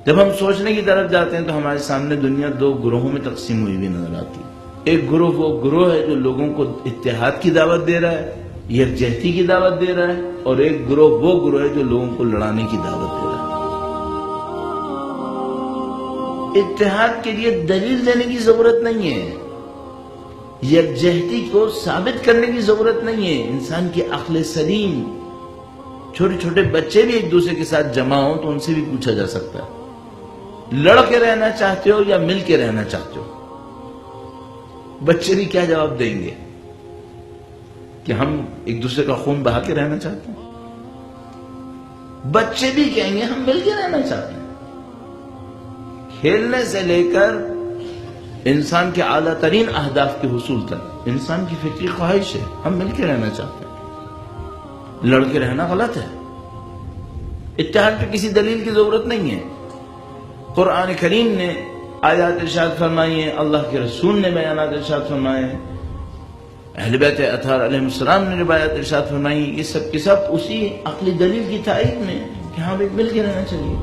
جب ہم سوچنے کی طرف جاتے ہیں تو ہمارے سامنے دنیا دو گروہوں میں تقسیم ہوئی بھی نظر آتی ہے۔ ایک گروہ وہ گروہ ہے جو لوگوں کو اتحاد کی دعوت دے رہا ہے، یکجہتی کی دعوت دے رہا ہے، اور ایک گروہ وہ گروہ ہے جو لوگوں کو لڑانے کی دعوت دے رہا ہے۔ اتحاد کے لیے دلیل دینے کی ضرورت نہیں ہے، یکجہتی کو ثابت کرنے کی ضرورت نہیں ہے۔ انسان کی عقل سلیم، چھوٹے چھوٹے بچے بھی ایک دوسرے کے ساتھ جمع ہوں تو ان سے بھی پوچھا جا سکتا ہے لڑ کے رہنا چاہتے ہو یا مل کے رہنا چاہتے ہو؟ بچے بھی کیا جواب دیں گے کہ ہم ایک دوسرے کا خون بہا کے رہنا چاہتے ہیں؟ بچے بھی کہیں گے ہم مل کے رہنا چاہتے ہیں۔ کھیلنے سے لے کر انسان کے اعلیٰ ترین اہداف کے حصول تک انسان کی فطری خواہش ہے ہم مل کے رہنا چاہتے ہیں۔ لڑ کے رہنا غلط ہے۔ اتحاد پہ کسی دلیل کی ضرورت نہیں ہے۔ قرآن کریم نے آیات ارشاد فرمائی ہیں، اللہ کے رسول نے بیانات ارشاد فرمائے ہیں، اہل بیت اطہار علیہ السلام نے روایات ارشاد فرمائی ہیں، یہ سب کے سب اسی عقلی دلیل کی تائید میں کہ ہاں بھی مل کے رہنا چاہیے۔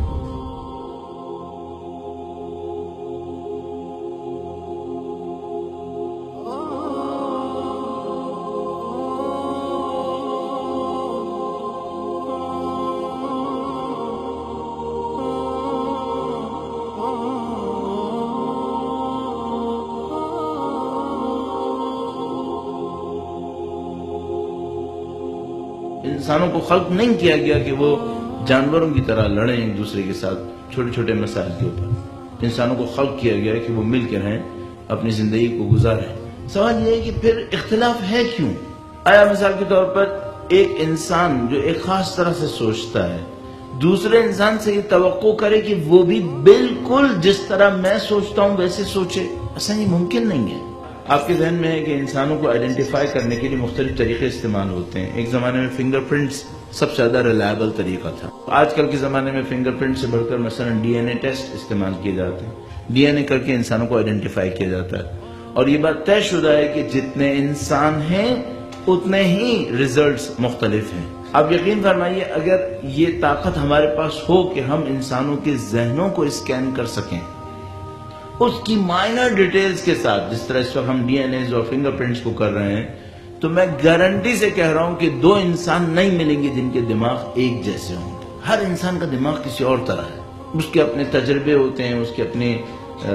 انسانوں کو خلق نہیں کیا گیا کہ وہ جانوروں کی طرح لڑیں ایک دوسرے کے ساتھ چھوٹے چھوٹے مسائل کے اوپر۔ انسانوں کو خلق کیا گیا کہ وہ مل کے رہیں، اپنی زندگی کو گزاریں۔ سوال یہ ہے کہ پھر اختلاف ہے کیوں؟ آیا مثال کے طور پر ایک انسان جو ایک خاص طرح سے سوچتا ہے دوسرے انسان سے یہ توقع کرے کہ وہ بھی بالکل جس طرح میں سوچتا ہوں ویسے سوچے؟ ایسا یہ ممکن نہیں ہے۔ آپ کے ذہن میں ہے کہ انسانوں کو آئیڈینٹیفائی کرنے کے لیے مختلف طریقے استعمال ہوتے ہیں۔ ایک زمانے میں فنگر پرنٹس سب سے زیادہ ریلائبل طریقہ تھا۔ آج کل کے زمانے میں فنگر پرنٹ سے بڑھ کر مثلا ڈی این اے ٹیسٹ استعمال کیے جاتے ہیں۔ ڈی این اے کر کے انسانوں کو آئیڈینٹیفائی کیا جاتا ہے، اور یہ بات طے شدہ ہے کہ جتنے انسان ہیں اتنے ہی ریزلٹس مختلف ہیں۔ آپ یقین فرمائیے اگر یہ طاقت ہمارے پاس ہو کہ ہم انسانوں کے ذہنوں کو اسکین کر سکیں اس کی مائنر ڈیٹیلز کے ساتھ، جس طرح اس وقت ہم ڈی این ایز اور فنگر پرنٹس کو کر رہے ہیں، تو میں گارنٹی سے کہہ رہا ہوں کہ دو انسان نہیں ملیں گے جن کے دماغ ایک جیسے ہوں گے۔ ہر انسان کا دماغ کسی اور طرح ہے، اس کے اپنے تجربے ہوتے ہیں، اس کے اپنے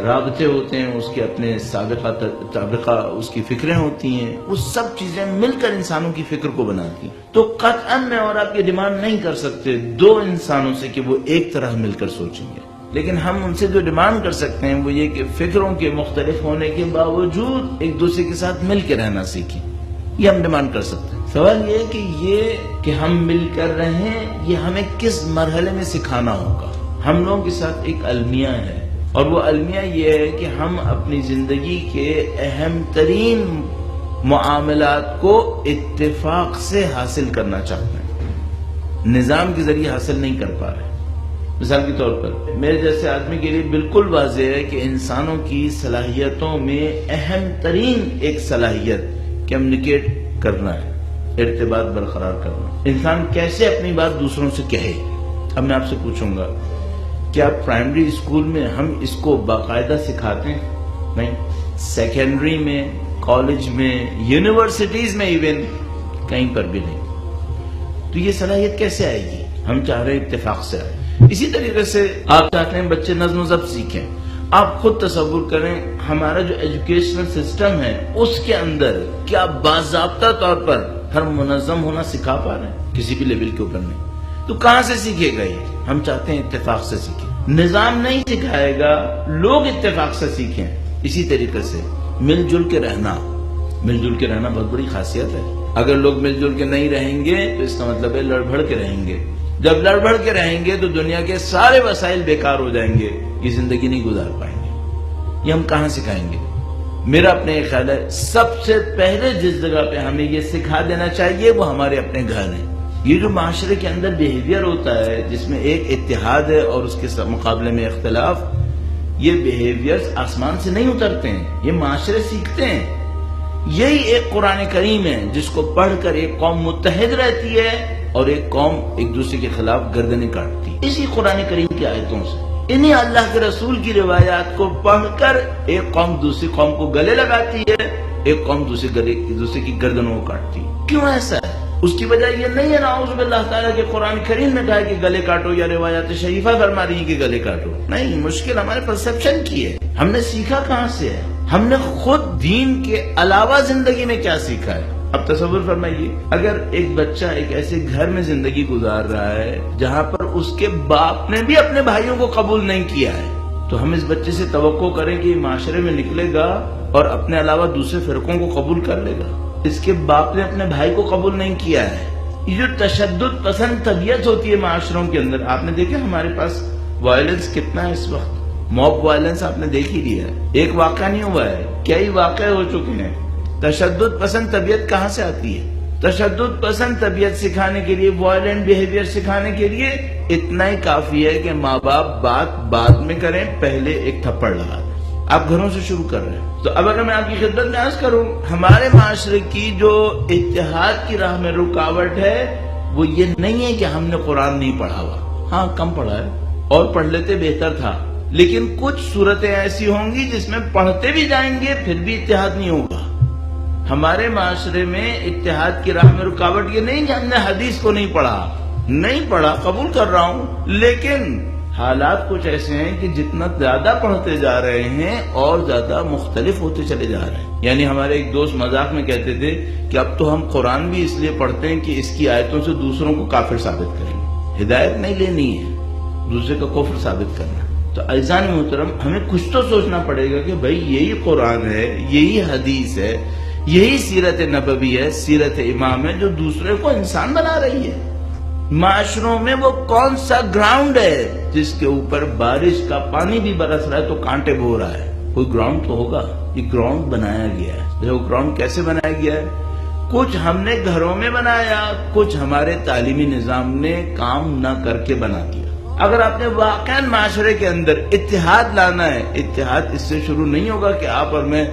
رابطے ہوتے ہیں، اس کے اپنے سابقہ اس کی فکریں ہوتی ہیں، وہ سب چیزیں مل کر انسانوں کی فکر کو بناتی ہیں۔ تو قطعاً میں اور آپ یہ ڈیمانڈ نہیں کر سکتے دو انسانوں سے کہ وہ ایک طرح مل کر سوچیں گے، لیکن ہم ان سے جو ڈیمانڈ کر سکتے ہیں وہ یہ کہ فکروں کے مختلف ہونے کے باوجود ایک دوسرے کے ساتھ مل کے رہنا سیکھیں۔ یہ ہم ڈیمانڈ کر سکتے ہیں۔ سوال یہ ہے کہ ہم مل کر رہیں یہ ہمیں کس مرحلے میں سکھانا ہوگا۔ ہم لوگوں کے ساتھ ایک المیہ ہے، اور وہ المیہ یہ ہے کہ ہم اپنی زندگی کے اہم ترین معاملات کو اتفاق سے حاصل کرنا چاہتے ہیں، نظام کے ذریعے حاصل نہیں کر پا رہے۔ مثال کے طور پر میرے جیسے آدمی کے لیے بالکل واضح ہے کہ انسانوں کی صلاحیتوں میں اہم ترین ایک صلاحیت کمیونیکیٹ کرنا ہے، ارتباط برقرار کرنا۔ انسان کیسے اپنی بات دوسروں سے کہے؟ اب میں آپ سے پوچھوں گا کیا پرائمری اسکول میں ہم اس کو باقاعدہ سکھاتے ہیں؟ نہیں۔ سیکنڈری میں، کالج میں، یونیورسٹیز میں ایون کہیں پر بھی نہیں۔ تو یہ صلاحیت کیسے آئے گی؟ ہم چاہ رہے ہیں اتفاق سے آئے۔ اسی طریقے سے آپ چاہتے ہیں بچے نظم و ضبط سیکھیں۔ آپ خود تصور کریں ہمارا جو ایجوکیشنل سسٹم ہے اس کے اندر کیا باضابطہ طور پر ہر منظم ہونا سکھا پا رہے ہیں؟ کسی بھی لیول کے اوپر نہیں۔ تو کہاں سے سیکھے گا یہ؟ ہم چاہتے ہیں اتفاق سے سیکھیں۔ نظام نہیں سکھائے گا، لوگ اتفاق سے سیکھیں۔ اسی طریقے سے مل جل کے رہنا بہت بڑی خاصیت ہے۔ اگر لوگ مل جل کے نہیں رہیں گے تو اس کا مطلب ہے لڑ بھڑ کے رہیں گے۔ جب لڑ بھڑ کے رہیں گے تو دنیا کے سارے وسائل بیکار ہو جائیں گے، یہ زندگی نہیں گزار پائیں گے۔ یہ ہم کہاں سکھائیں گے؟ میرا اپنے ایک خیال ہے سب سے پہلے جس جگہ پہ ہمیں یہ سکھا دینا چاہیے وہ ہمارے اپنے گھر ہیں۔ یہ جو معاشرے کے اندر بیہیویئر ہوتا ہے جس میں ایک اتحاد ہے اور اس کے مقابلے میں اختلاف، یہ بیہیویئر آسمان سے نہیں اترتے ہیں، یہ معاشرے سیکھتے ہیں۔ یہی ایک قرآن کریم ہے جس کو پڑھ کر ایک قوم متحد رہتی ہے اور ایک قوم ایک دوسرے کے خلاف گردنیں کاٹتی ہے، اسی قرآن کریم کی آیتوں سے۔ انہیں اللہ کے رسول کی روایات کو پڑھ کر ایک قوم دوسری قوم کو گلے لگاتی ہے، ایک قوم دوسرے کی گردنوں کو کاٹتی ہے۔ کیوں ایسا ہے؟ اس کی وجہ یہ نہیں ہے نعوذ باللہ تعالیٰ کے قرآن کریم نے کہا کہ گلے کاٹو، یا روایات شریفہ فرما رہی ہیں کہ گلے کاٹو۔ نہیں، مشکل ہمارے پرسپشن کی ہے۔ ہم نے سیکھا کہاں سے ہے؟ ہم نے خود دین کے علاوہ زندگی میں کیا سیکھا ہے؟ اب تصور فرمائیے، اگر ایک بچہ ایک ایسے گھر میں زندگی گزار رہا ہے جہاں پر اس کے باپ نے بھی اپنے بھائیوں کو قبول نہیں کیا ہے، تو ہم اس بچے سے توقع کریں کہ یہ معاشرے میں نکلے گا اور اپنے علاوہ دوسرے فرقوں کو قبول کر لے گا؟ اس کے باپ نے اپنے بھائی کو قبول نہیں کیا ہے۔ یہ جو تشدد پسند طبیعت ہوتی ہے معاشروں کے اندر، آپ نے دیکھا ہمارے پاس وائلنس کتنا ہے اس وقت، موب وائلنس آپ نے دیکھ ہی لیا ہے، ایک واقعہ نہیں ہوا ہے، کئی واقعے ہو چکے ہیں۔ تشدد پسند طبیعت کہاں سے آتی ہے؟ تشدد پسند طبیعت سکھانے کے لیے، وائلنٹ بیہیویئر سکھانے کے لیے اتنا ہی کافی ہے کہ ماں باپ بات بعد میں کریں، پہلے ایک تھپڑ لگا دیں۔ آپ گھروں سے شروع کر رہے ہیں۔ تو اب اگر میں آپ کی خدمت میں عرض کروں، ہمارے معاشرے کی جو اتحاد کی راہ میں رکاوٹ ہے وہ یہ نہیں ہے کہ ہم نے قرآن نہیں پڑھا ہوا، ہاں کم پڑھا ہے، اور پڑھ لیتے بہتر تھا، لیکن کچھ صورتیں ایسی ہوں گی جس میں پڑھتے بھی جائیں گے پھر بھی اتحاد نہیں ہوگا۔ ہمارے معاشرے میں اتحاد کی راہ میں رکاوٹ یہ نہیں کہ ہم نے حدیث کو نہیں پڑھا، قبول کر رہا ہوں، لیکن حالات کچھ ایسے ہیں کہ جتنا زیادہ پڑھتے جا رہے ہیں اور زیادہ مختلف ہوتے چلے جا رہے ہیں۔ یعنی ہمارے ایک دوست مذاق میں کہتے تھے کہ اب تو ہم قرآن بھی اس لیے پڑھتے ہیں کہ اس کی آیتوں سے دوسروں کو کافر ثابت کریں گے، ہدایت نہیں لینی ہے، دوسرے کا کفر ثابت کرنا۔ تو عزیزان محترم، ہمیں کچھ تو سوچنا پڑے گا کہ بھائی یہی قرآن ہے، یہی حدیث ہے، یہی سیرت نبوی ہے، سیرت امام ہے جو دوسرے کو انسان بنا رہی ہے۔ معاشروں میں وہ کون سا گراؤنڈ ہے جس کے اوپر بارش کا پانی بھی برس رہا ہے تو کانٹے بو رہا ہے؟ کوئی گراؤنڈ تو ہوگا۔ یہ گراؤنڈ بنایا گیا ہے۔ وہ گراؤنڈ کیسے بنایا گیا ہے؟ کچھ ہم نے گھروں میں بنایا، کچھ ہمارے تعلیمی نظام نے کام نہ کر کے بنا دیا۔ اگر آپ نے واقعا معاشرے کے اندر اتحاد لانا ہے، اتحاد اس سے شروع نہیں ہوگا کہ آپ اور میں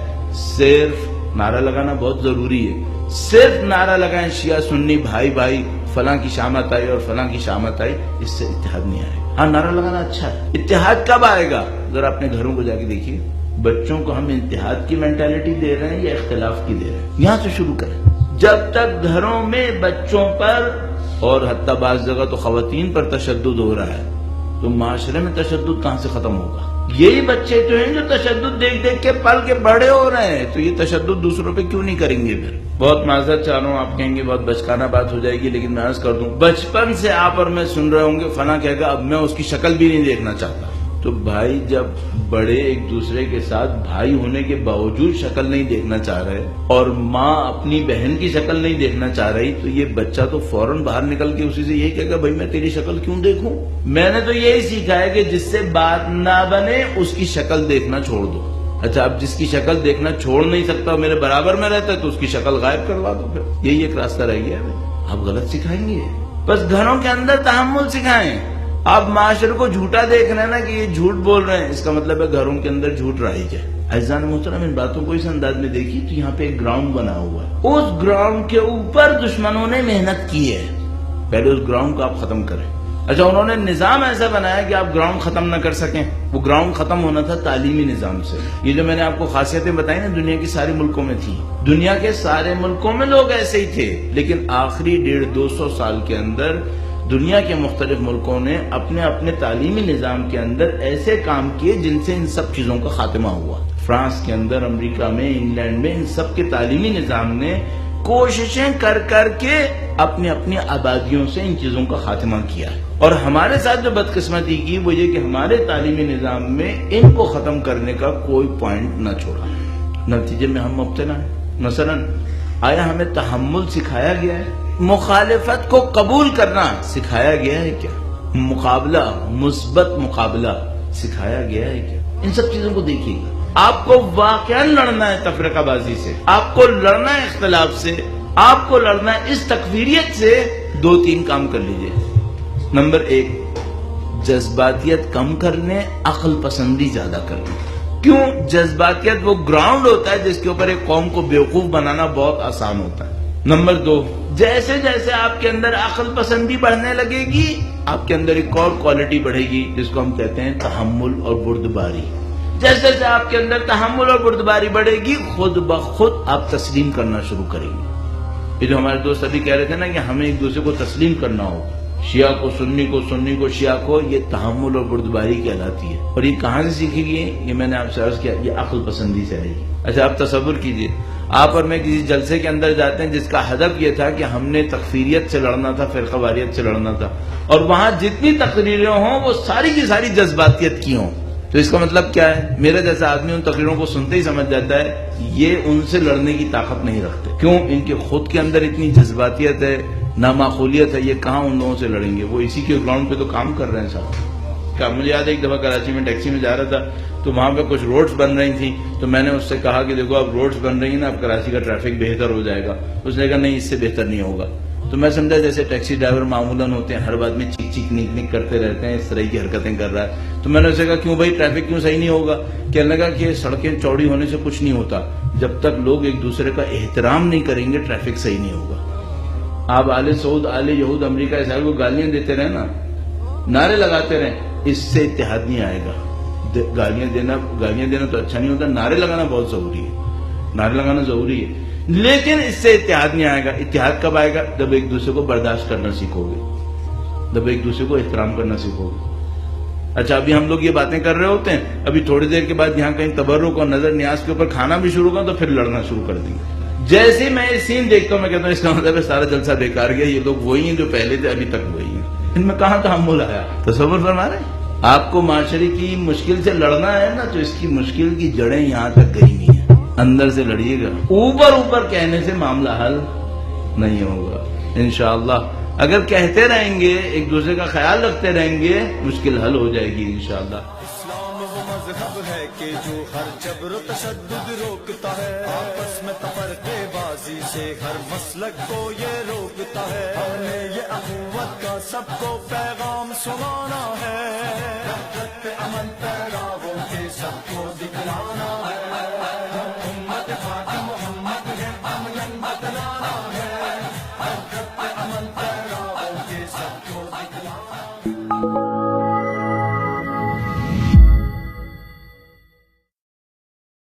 صرف نعرہ لگانا بہت ضروری ہے، صرف نعرہ لگائیں شیعہ سنی بھائی بھائی، فلاں کی شامت آئی اور فلاں کی شامت آئی، اس سے اتحاد نہیں آئے گا۔ ہاں نعرہ لگانا اچھا ہے، اتحاد کب آئے گا؟ ذرا اپنے گھروں کو جا کے دیکھیے، بچوں کو ہم اتحاد کی مینٹالٹی دے رہے ہیں یا اختلاف کی دے رہے ہیں؟ یہاں سے شروع کریں۔ جب تک گھروں میں بچوں پر اور حتیٰ بعض جگہ تو خواتین پر تشدد ہو رہا ہے تو معاشرے میں تشدد کہاں سے ختم ہوگا؟ یہی بچے تو ہیں جو تشدد دیکھ دیکھ کے پل کے بڑے ہو رہے ہیں، تو یہ تشدد دوسروں پہ کیوں نہیں کریں گے؟ پھر بہت معذرت چاہ رہا ہوں، آپ کہیں گے بہت بچکانہ بات ہو جائے گی، لیکن میں عرض کر دوں، بچپن سے آپ اور میں سن رہے ہوں گے فلاں کہے گا اب میں اس کی شکل بھی نہیں دیکھنا چاہتا۔ تو بھائی جب بڑے ایک دوسرے کے ساتھ بھائی ہونے کے باوجود شکل نہیں دیکھنا چاہ رہے اور ماں اپنی بہن کی شکل نہیں دیکھنا چاہ رہی، تو یہ بچہ تو فوراً باہر نکل کے اسی سے یہی کہے گا بھائی میں تیری شکل کیوں دیکھوں؟ میں نے تو یہی سیکھا ہے کہ جس سے بات نہ بنے اس کی شکل دیکھنا چھوڑ دو۔ اچھا، اب جس کی شکل دیکھنا چھوڑ نہیں سکتا، میرے برابر میں رہتا ہے، تو اس کی شکل غائب کروا دو۔ پھر یہی ایک راستہ رہ گیا ہے۔ آپ غلط سکھائیں گے، بس گھروں کے اندر تحمل سکھائیں۔ آپ معاشرے کو جھوٹا دیکھ رہے ہیں نا کہ یہ جھوٹ بول رہے ہیں، اس کا مطلب ہے گھروں کے اندر جھوٹ رائج ہے۔ عزیزان محترم، ان باتوں کو اس انداز میں دیکھیے تو یہاں پہ ایک گراؤنڈ بنا ہوا ہے، اس گراؤنڈ کے اوپر دشمنوں نے محنت کی ہے، پہلے اس گراؤنڈ کو آپ ختم کریں۔ اچھا، انہوں نے نظام ایسا بنایا کہ آپ گراؤنڈ ختم نہ کر سکیں۔ وہ گراؤنڈ ختم ہونا تھا تعلیمی نظام سے۔ یہ جو میں نے آپ کو خاصیتیں بتائی نا، دنیا کے سارے ملکوں میں تھی، دنیا کے سارے ملکوں میں لوگ ایسے ہی تھے، لیکن آخری 150-200 سال کے اندر دنیا کے مختلف ملکوں نے اپنے اپنے تعلیمی نظام کے اندر ایسے کام کیے جن سے ان سب چیزوں کا خاتمہ ہوا۔ فرانس کے اندر، امریکہ میں، انگلینڈ میں، ان سب کے تعلیمی نظام نے کوششیں کر کر کے اپنی اپنی آبادیوں سے ان چیزوں کا خاتمہ کیا ہے۔ اور ہمارے ساتھ جو بدقسمتی کی وہ یہ کہ ہمارے تعلیمی نظام میں ان کو ختم کرنے کا کوئی پوائنٹ نہ چھوڑا، نتیجے میں ہم مبتلا ہیں۔ مثلا آیا ہمیں تحمل سکھایا گیا ہے؟ مخالفت کو قبول کرنا سکھایا گیا ہے کیا؟ مقابلہ، مثبت مقابلہ سکھایا گیا ہے کیا؟ ان سب چیزوں کو دیکھیے گا۔ آپ کو واقعا لڑنا ہے تفرقہ بازی سے، آپ کو لڑنا ہے اختلاف سے، آپ کو لڑنا ہے اس تکفیریت سے، 2-3 کام کر لیجئے۔ نمبر 1، جذباتیت کم کرنے، عقل پسندی زیادہ کرنے۔ کیوں؟ جذباتیت وہ گراؤنڈ ہوتا ہے جس کے اوپر ایک قوم کو بیوقوف بنانا بہت آسان ہوتا ہے۔ نمبر 2، جیسے جیسے آپ کے اندر عقل پسندی بڑھنے لگے گی، آپ کے اندر ایک اور کوالٹی بڑھے گی جس کو ہم کہتے ہیں تحمل اور بردباری۔ جیسے جیسے آپ کے اندر تحمل اور بردباری بڑھے گی، خود بخود آپ تسلیم کرنا شروع کریں گے۔ یہ جو ہمارے دوست ابھی کہہ رہے تھے نا کہ ہمیں ایک دوسرے کو تسلیم کرنا ہوگا، شیعہ کو سنی کو، سنی کو شیعہ کو، یہ تحمل اور بردباری کہلاتی ہے۔ اور یہ کہاں سے سیکھے گی؟ یہ میں نے آپ سے عرض کیا، یہ عقل پسندی سے آئے گی۔ اچھا آپ تصور کیجئے، آپ اور میں کسی جلسے کے اندر جاتے ہیں جس کا ہدف یہ تھا کہ ہم نے تکفیریت سے لڑنا تھا، فرقہ واریت سے لڑنا تھا، اور وہاں جتنی تقریریں ہوں وہ ساری کی ساری جذباتیت کی ہوں، تو اس کا مطلب کیا ہے؟ میرا جیسا آدمی ان تقریروں کو سنتے ہی سمجھ جاتا ہے یہ ان سے لڑنے کی طاقت نہیں رکھتے۔ کیوں؟ ان کے خود کے اندر اتنی جذباتیت ہے، نامعقولیت ہے، یہ کہاں ان لوگوں سے لڑیں گے؟ وہ اسی کے گراؤنڈ پہ تو کام کر رہے ہیں صاحب۔ کیا مجھے یاد ہے ایک دفعہ کراچی میں ٹیکسی میں جا رہا تھا تو وہاں پہ کچھ روڈز بن رہی تھیں، تو میں نے اس سے کہا کہ دیکھو اب روڈز بن رہی ہیں نا، اب کراچی کا ٹریفک بہتر ہو جائے گا۔ اس نے کہا نہیں، اس سے بہتر نہیں ہوگا۔ تو میں سمجھا جیسے ٹیکسی ڈرائیور معمولاً ہوتے ہیں، ہر بات میں چیک چیک نیک نیک کرتے رہتے ہیں، اس طرح کی حرکتیں کر رہا ہے۔ تو میں نے اسے کہا کیوں بھائی ٹریفک کیوں صحیح نہیں ہوگا؟ کہنے لگا کہ سڑکیں چوڑی ہونے سے کچھ نہیں ہوتا، جب تک لوگ ایک دوسرے کا احترام نہیں کریں گے ٹریفک صحیح نہیں ہوگا۔ آپ آل سعود، آل یہود، امریکہ اسرائیل کو گالیاں دیتے رہے نا، نعرے لگاتے رہیں، اس سے اتحاد نہیں آئے گا۔ گالیاں دینا تو اچھا نہیں ہوتا، نعرے لگانا بہت ضروری ہے، نعرے لگانا ضروری ہے، لیکن اس سے اتحاد نہیں آئے گا۔ اتحاد کب آئے گا؟ جب ایک دوسرے کو برداشت کرنا سیکھو گے، جب ایک دوسرے کو احترام کرنا سیکھو گے۔ اچھا ابھی ہم لوگ یہ باتیں کر رہے ہوتے ہیں، ابھی تھوڑی دیر کے بعد یہاں کہیں تبرک اور نظر نیاز کے اوپر کھانا بھی شروع کروں تو پھر لڑنا شروع کر دیں گے۔ جیسے ہی میں یہ سین دیکھتا ہوں میں کہتا ہوں اس کا مطلب ہے سارا جلسہ بیکار گیا، یہ لوگ وہی ہیں جو پہلے تھے، ابھی تک وہی ہیں، ان میں کہاں تحمل آیا؟ تصور فرما رہے ہیں؟ آپ کو معاشرے کی مشکل سے لڑنا ہے نا، تو اس کی مشکل کی جڑیں یہاں تک گئی نہیں ہیں، اندر سے لڑیے گا۔ اوپر کہنے سے معاملہ حل نہیں ہوگا انشاءاللہ۔ اگر کہتے رہیں گے، ایک دوسرے کا خیال رکھتے رہیں گے، مشکل حل ہو جائے گی انشاءاللہ۔ اسلام وہ مذہب ہے کہ جو ہر جبر و تشدد روکتا ہے، آپس میں تفرقے بازی سے ہر مسلک کو یہ روکتا ہے۔ ہم نے یہ اخوت کا سب کو پیغام سنانا ہے،